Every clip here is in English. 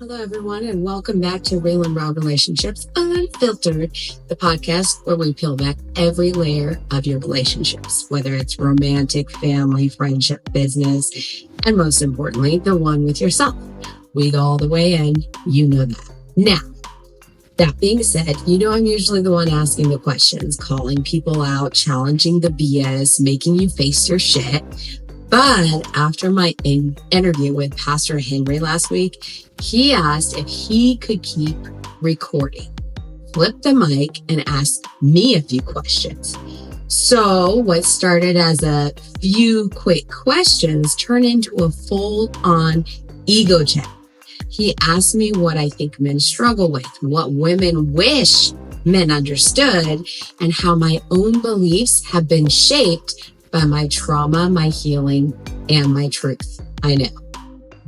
Hello, everyone, and welcome back to Real Raw Relationships Unfiltered, the podcast where we peel back every layer of your relationships, whether it's romantic, family, friendship, business, and most importantly, the one with yourself. We go all the way in, you know that. Now, that being said, I'm usually the one asking the questions, calling people out, challenging the BS, making you face your shit. But after my interview with Pastor Henry last week, he asked if he could keep recording, flip the mic, and ask me a few questions. So what started as a few quick questions turned into a full-on ego check. He asked me what I think men struggle with, what women wish men understood, and how my own beliefs have been shaped by my trauma, my healing, and my truth. I know,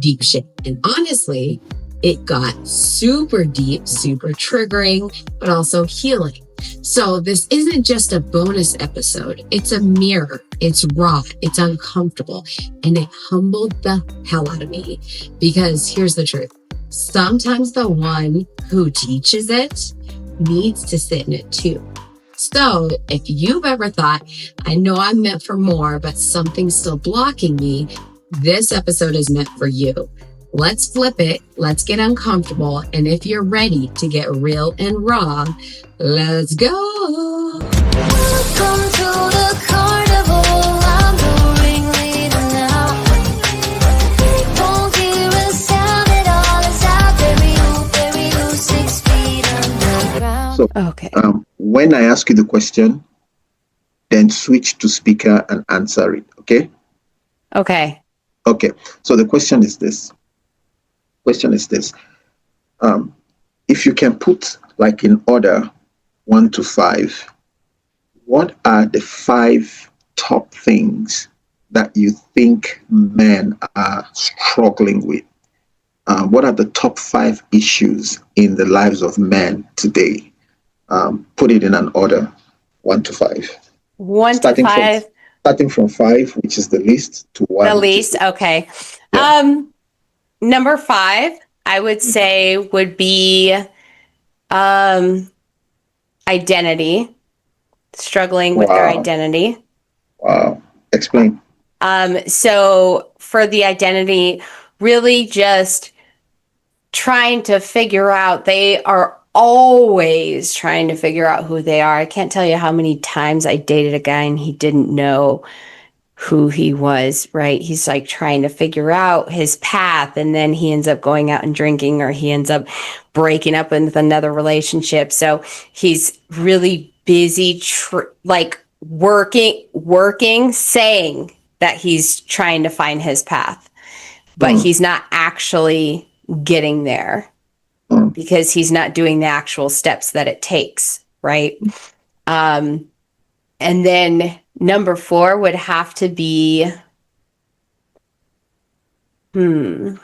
deep shit. And honestly, it got super deep, super triggering, but also healing. So this isn't just a bonus episode. It's a mirror. It's raw. It's uncomfortable. And it humbled the hell out of me. Because here's the truth. Sometimes the one who teaches it needs to sit in it too. So if you've ever thought, I know I'm meant for more, but something's still blocking me, this episode is meant for you. Let's flip it. Let's get uncomfortable. And if you're ready to get real and raw, let's go. Welcome to the carnival. I'm the ringleader now. Don't hear a sound at all. It's out. Bury you 6 feet underground. So, Okay. When I ask you the question, then switch to speaker and answer it. Okay. Okay. So the question is this. If you can put like in order 1 to 5, what are the 5 top things that you think men are struggling with? What are the top 5 issues in the lives of men today? Put it in an order, 1 to 5. 1 to 5. Starting from 5, which is the least, to 1. The least. Okay. Yeah. Number 5, I would say would be identity, struggling with their identity. Wow. Explain. So for the identity, really just trying to figure out, they are always trying to figure out who they are. I can't tell you how many times I dated a guy and he didn't know who he was, right? He's like trying to figure out his path, and then he ends up going out and drinking, or he ends up breaking up with another relationship. So he's really busy, working, saying that he's trying to find his path, but he's not actually getting there because he's not doing the actual steps that it takes, right? And then number 4 would have to be, I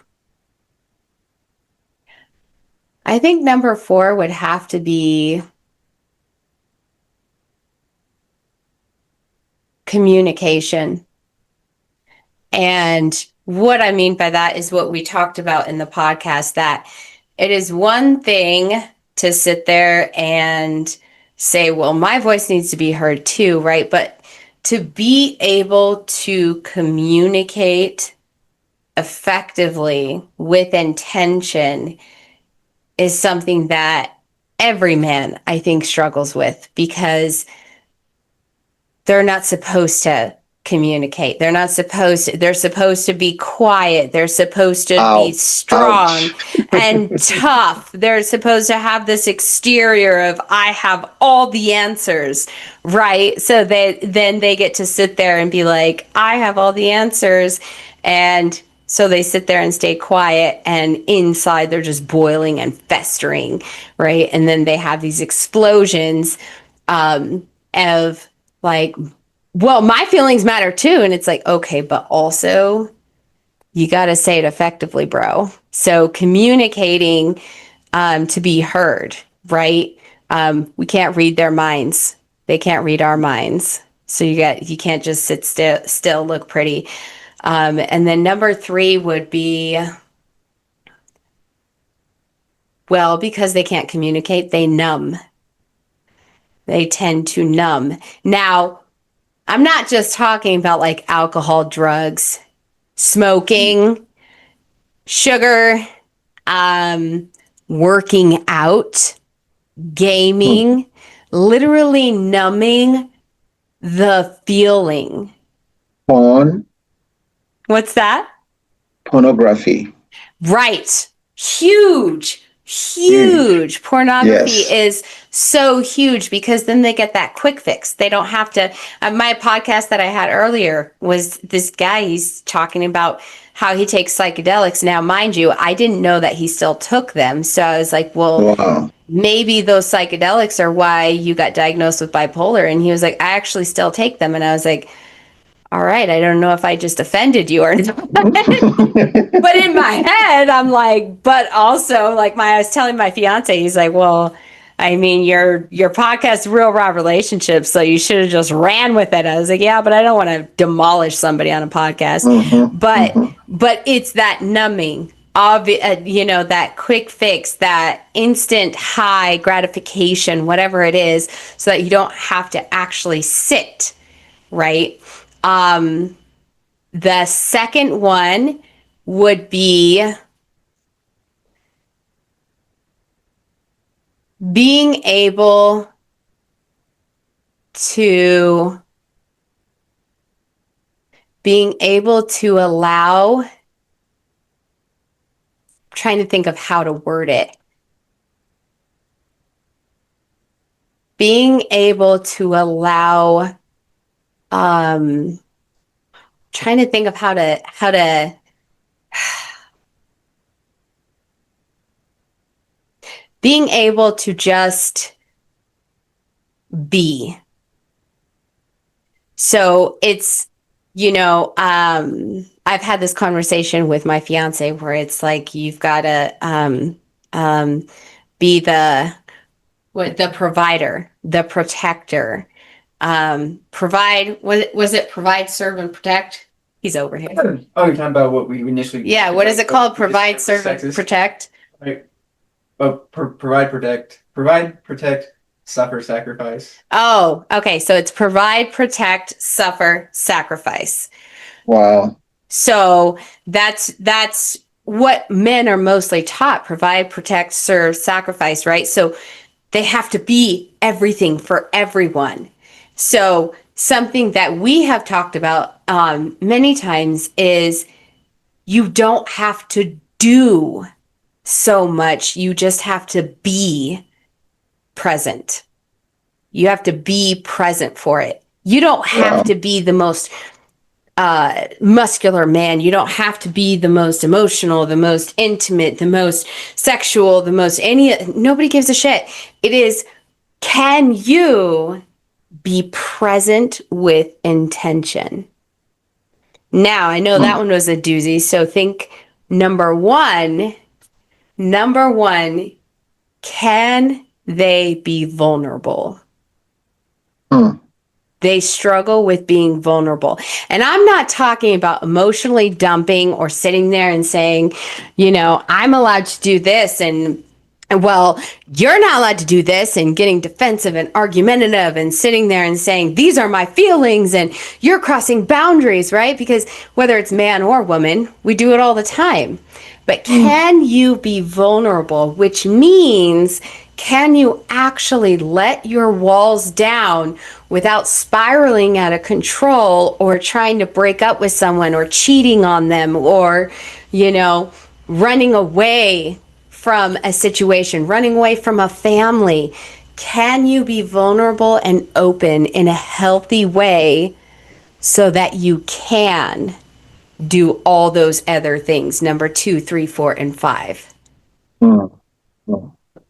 think number 4 would have to be communication. And what I mean by that is what we talked about in the podcast, that it is one thing to sit there and say, well, my voice needs to be heard too, right? But to be able to communicate effectively with intention is something that every man, I think, struggles with, because they're not supposed to communicate. They're supposed to be quiet. They're supposed to be strong and tough. They're supposed to have this exterior of, I have all the answers, right? So then they get to sit there and be like, I have all the answers. And so they sit there and stay quiet, and inside they're just boiling and festering, right? And then they have these explosions of like, well, my feelings matter too. And it's like, okay, but also you got to say it effectively, bro. So communicating to be heard, right? We can't read their minds. They can't read our minds. So you can't just sit still, look pretty. And then number 3 would be Well, because they can't communicate, they numb. They tend to numb. Now, I'm not just talking about like alcohol, drugs, smoking, sugar, working out, gaming, literally numbing the feeling. Porn, What's that? pornography. Right. Huge. Pornography Yes. is so huge because then they get that quick fix. They don't have to. My podcast that I had earlier was this guy, he's talking about how he takes psychedelics. Now, mind you, I didn't know that he still took them. So I was like, well, Wow. maybe those psychedelics are why you got diagnosed with bipolar. And he was like, I actually still take them. And I was like, all right, I don't know if I just offended you or not. But in my head, I'm like, but also like I was telling my fiance, he's like, well, I mean, your podcast, Real Raw Relationships, so you should have just ran with it. I was like, yeah, but I don't want to demolish somebody on a podcast. But it's that numbing, that quick fix, that instant high gratification, whatever it is, so that you don't have to actually sit, right? The second one would be being able to allow, trying to think of how to word it. Being able to allow, trying to think of how to being able to just be. So it's, I've had this conversation with my fiance where it's like, you've got to be the provider, the protector, provide, was it provide, serve, and protect? He's over here. Oh, you're talking about what we initially. Yeah, what is it called? Provide, serve, and protect? Right. Provide, protect, suffer, sacrifice. Oh, okay. So it's provide, protect, suffer, sacrifice. Wow. So that's what men are mostly taught: provide, protect, serve, sacrifice, right? So they have to be everything for everyone. So something that we have talked about many times is you don't have to do so much. You just have to be present. You have to be present for it. You don't have to be the most muscular man. You don't have to be the most emotional, the most intimate, the most sexual, nobody gives a shit. It is, can you be present with intention? Now, I know that one was a doozy. So think number one, can they be vulnerable? They struggle with being vulnerable. And I'm not talking about emotionally dumping or sitting there and saying, I'm allowed to do this and well, you're not allowed to do this, and getting defensive and argumentative and sitting there and saying, these are my feelings and you're crossing boundaries, right? Because whether it's man or woman, we do it all the time. But can you be vulnerable, which means, can you actually let your walls down without spiraling out of control or trying to break up with someone or cheating on them or, running away from a situation, running away from a family? Can you be vulnerable and open in a healthy way so that you can do all those other things? Number 2, 3, 4, and 5.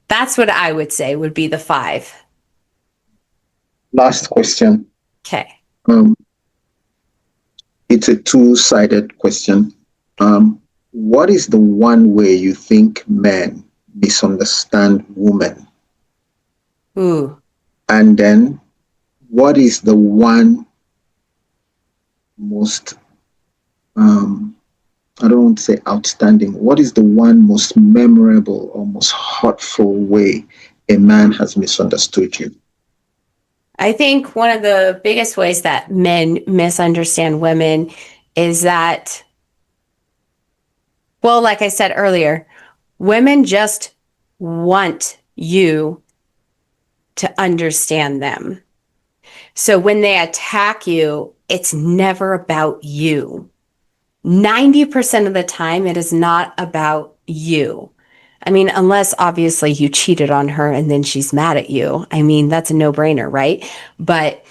That's what I would say would be the 5. Last question. Okay. It's a two-sided question. What is the one way you think men misunderstand women? Ooh. And then what is the one most I don't want to say outstanding. What is the one most memorable or most hurtful way a man has misunderstood you? I think one of the biggest ways that men misunderstand women is that, well, like I said earlier, women just want you to understand them. So when they attack you, it's never about you. 90% of the time, it is not about you. I mean, unless obviously you cheated on her and then she's mad at you. I mean, that's a no-brainer, right? But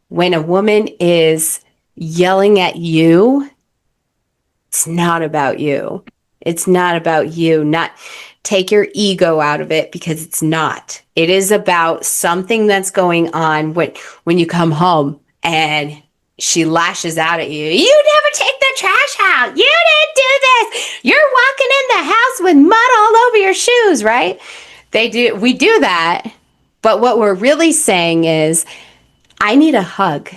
when a woman is yelling at you, it's not about you. It's not about you. Not take your ego out of it, because it's not. It is about something that's going on when you come home and she lashes out at you. You never take the trash out. You didn't do this. You're walking in the house with mud all over your shoes, right? We do that. But what we're really saying is, I need a hug.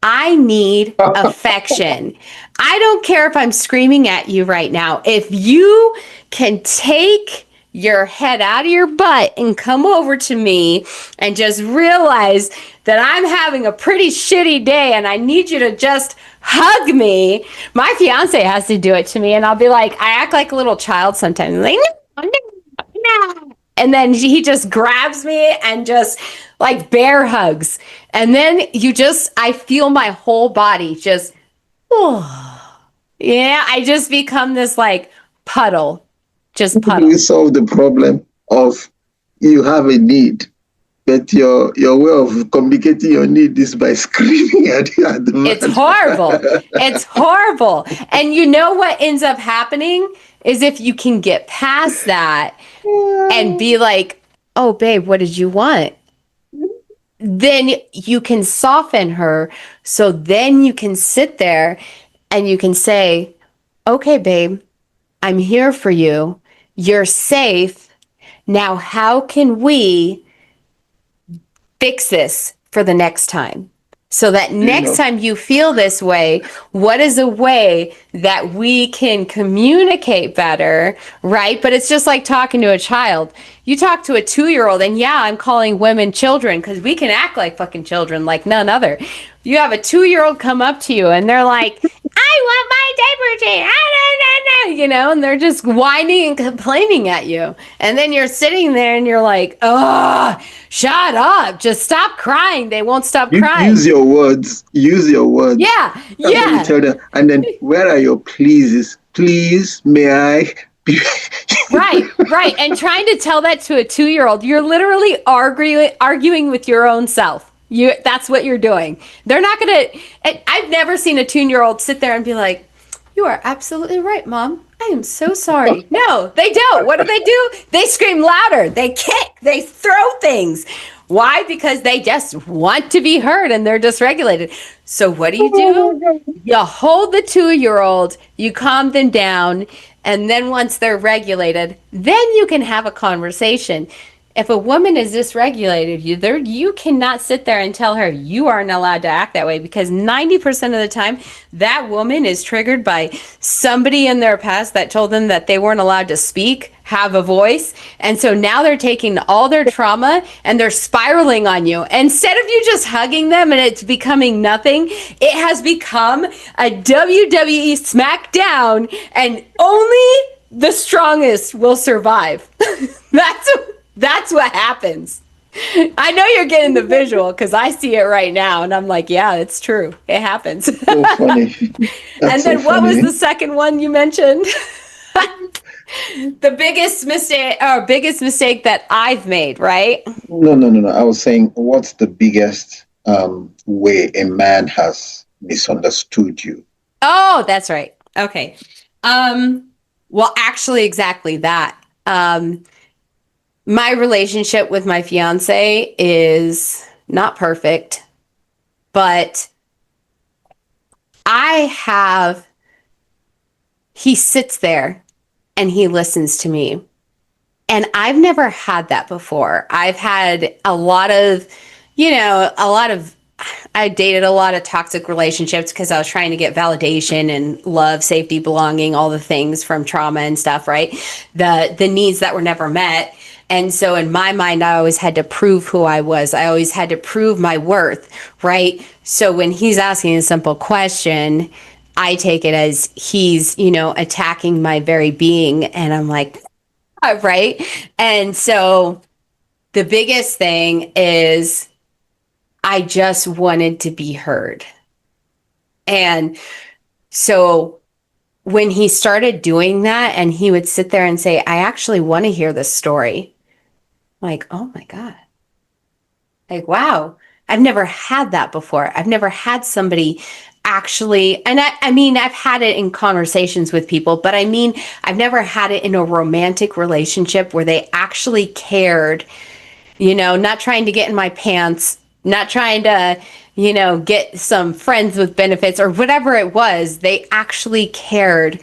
I need affection. I don't care if I'm screaming at you right now. If you can take your head out of your butt and come over to me and just realize that I'm having a pretty shitty day and I need you to just hug me. My fiance has to do it to me, and I'll be like, I act like a little child sometimes. Like, no, no, no. And then he just grabs me and just like bear hugs. And then I feel my whole body just, oh, yeah, I just become this like puddle, just How do we puddle. solve the problem of you have a need, but your way of communicating your need is by screaming at you at the It's man? horrible. It's horrible. And you know what ends up happening is, if you can get past that and be like, oh, babe, what did you want? Then you can soften her. So then you can sit there and you can say, okay, babe, I'm here for you. You're safe. Now, how can we fix this for the next time? So that You next know, time you feel this way, what is a way that we can communicate better, right? But it's just like talking to a child. You talk to a 2-year-old, and yeah, I'm calling women children because we can act like fucking children like none other. You have a 2-year-old come up to you and they're like, I want my diaper change. And they're just whining and complaining at you. And then you're sitting there and you're like, oh, shut up. Just stop crying. They won't stop crying. use your words. Use your words. Yeah, That's what you yeah. tell them. And then, where are your pleases? Please, may I? Right. And trying to tell that to a 2-year-old, you're literally arguing with your own self. That's what you're doing. They're not going to, I've never seen a 2-year-old sit there and be like, you are absolutely right, Mom. I am so sorry. No, they don't. What do? They scream louder. They kick. They throw things. Why? Because they just want to be heard and they're dysregulated. So what do? You hold the 2-year-old, you calm them down, and then once they're regulated, then you can have a conversation. If a woman is dysregulated, you cannot sit there and tell her you aren't allowed to act that way, because 90% of the time that woman is triggered by somebody in their past that told them that they weren't allowed to speak, have a voice. And so now they're taking all their trauma and they're spiraling on you. Instead of you just hugging them and it's becoming nothing, it has become a WWE SmackDown, and only the strongest will survive. That's what happens. I know you're getting the visual because I see it right now and I'm like, yeah, it's true. It happens. So funny. And then what was the second one you mentioned? The biggest mistake that I've made, right? No. I was saying, what's the biggest way a man has misunderstood you? Oh, that's right. Okay. Well, actually, exactly that. My relationship with my fiance is not perfect, but he sits there and he listens to me. And I've never had that before. I've had a lot of I dated a lot of toxic relationships because I was trying to get validation and love, safety, belonging, all the things from trauma and stuff, right? The needs that were never met. And so in my mind, I always had to prove who I was. I always had to prove my worth, right? So when he's asking a simple question, I take it as he's, attacking my very being. And I'm like, right? And so the biggest thing is I just wanted to be heard. And so when he started doing that and he would sit there and say, I actually want to hear this story. I'm like, oh my God. Like, wow, I've never had that before. I've never had somebody actually, and I mean, I've had it in conversations with people, but I mean, I've never had it in a romantic relationship where they actually cared, not trying to get in my pants, not trying to, get some friends with benefits or whatever it was. They actually cared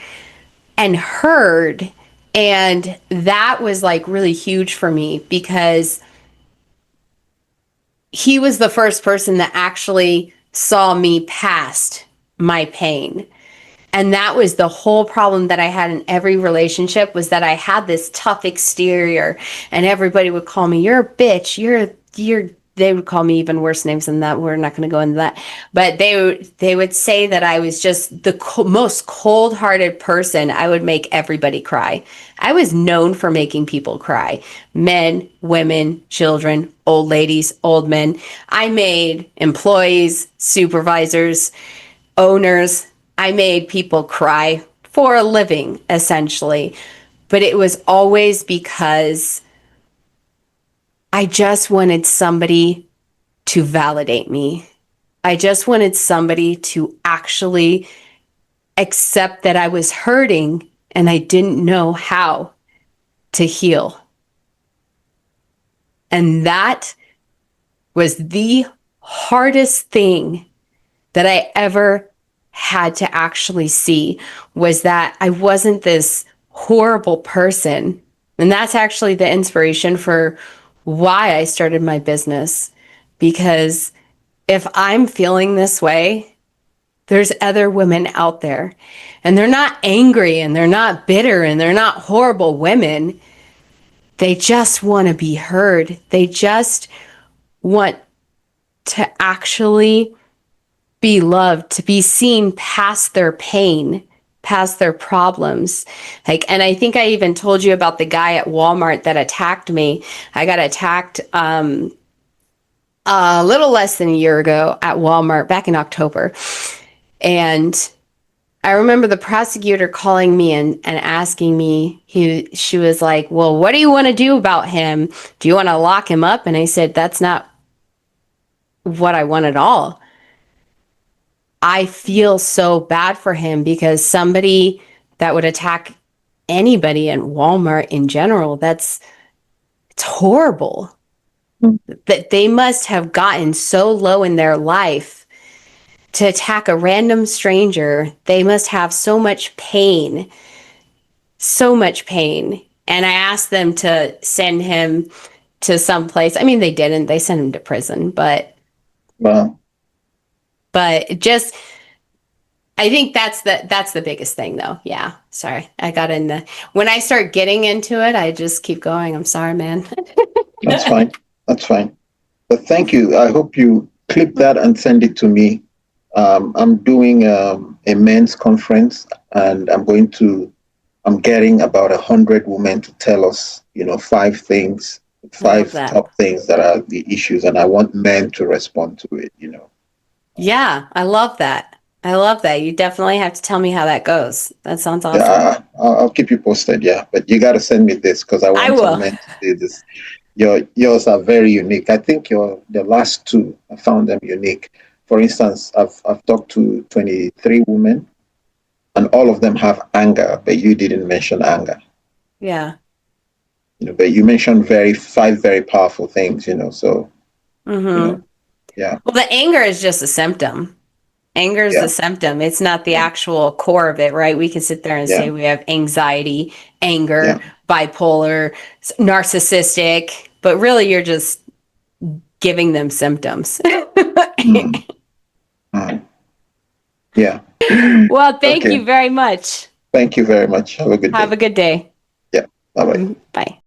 and heard. And that was like really huge for me because he was the first person that actually saw me past my pain. And that was the whole problem that I had in every relationship, was that I had this tough exterior and everybody would call me, you're a bitch, they would call me even worse names than that. We're not going to go into that. But they would say that I was just the most cold-hearted person. I would make everybody cry. I was known for making people cry. Men, women, children, old ladies, old men. I made employees, supervisors, owners. I made people cry for a living, essentially. But it was always because I just wanted somebody to validate me. I just wanted somebody to actually accept that I was hurting and I didn't know how to heal. And that was the hardest thing that I ever had to actually see, was that I wasn't this horrible person. And that's actually the inspiration for why I started my business. Because if I'm feeling this way, there's other women out there, and they're not angry and they're not bitter and they're not horrible women. They just want to be heard. They just want to actually be loved, to be seen past their pain, past their problems. And I think I even told you about the guy at Walmart that attacked me. I got attacked a little less than a year ago at Walmart back in October. And I remember the prosecutor calling me and asking me, she was like, well, what do you want to do about him? Do you want to lock him up? And I said, that's not what I want at all. I feel so bad for him, because somebody that would attack anybody in Walmart in general, it's horrible. That they must have gotten so low in their life to attack a random stranger. They must have so much pain. And I asked them to send him to some place. I mean, they didn't. They sent him to prison, but Wow. Just, I think that's the biggest thing, though. Yeah. Sorry. When I start getting into it, I just keep going. I'm sorry, man. That's fine. That's fine. But thank you. I hope you clip that and send it to me. I'm doing a men's conference, and I'm getting about 100 women to tell us, 5 top things that are the issues, and I want men to respond to it. Yeah, I love that. You definitely have to tell me how that goes. That sounds awesome. Yeah, I'll keep you posted. Yeah, but you got to send me this, because I want some men to see this. Yours are very unique. I think the last 2, I found them unique. For instance, I've talked to 23 women, and all of them have anger, but you didn't mention anger. Yeah. But you mentioned 5 very powerful things. So. Mm-hmm. Yeah. Well, the anger is just a symptom. Anger is a symptom. It's not the actual core of it, right? We can sit there and say we have anxiety, anger, bipolar, narcissistic, but really you're just giving them symptoms. Mm. Yeah. Well, thank Okay. you very much. Thank you very much. Have a good day. Have a good day. Yeah. Bye bye. Bye.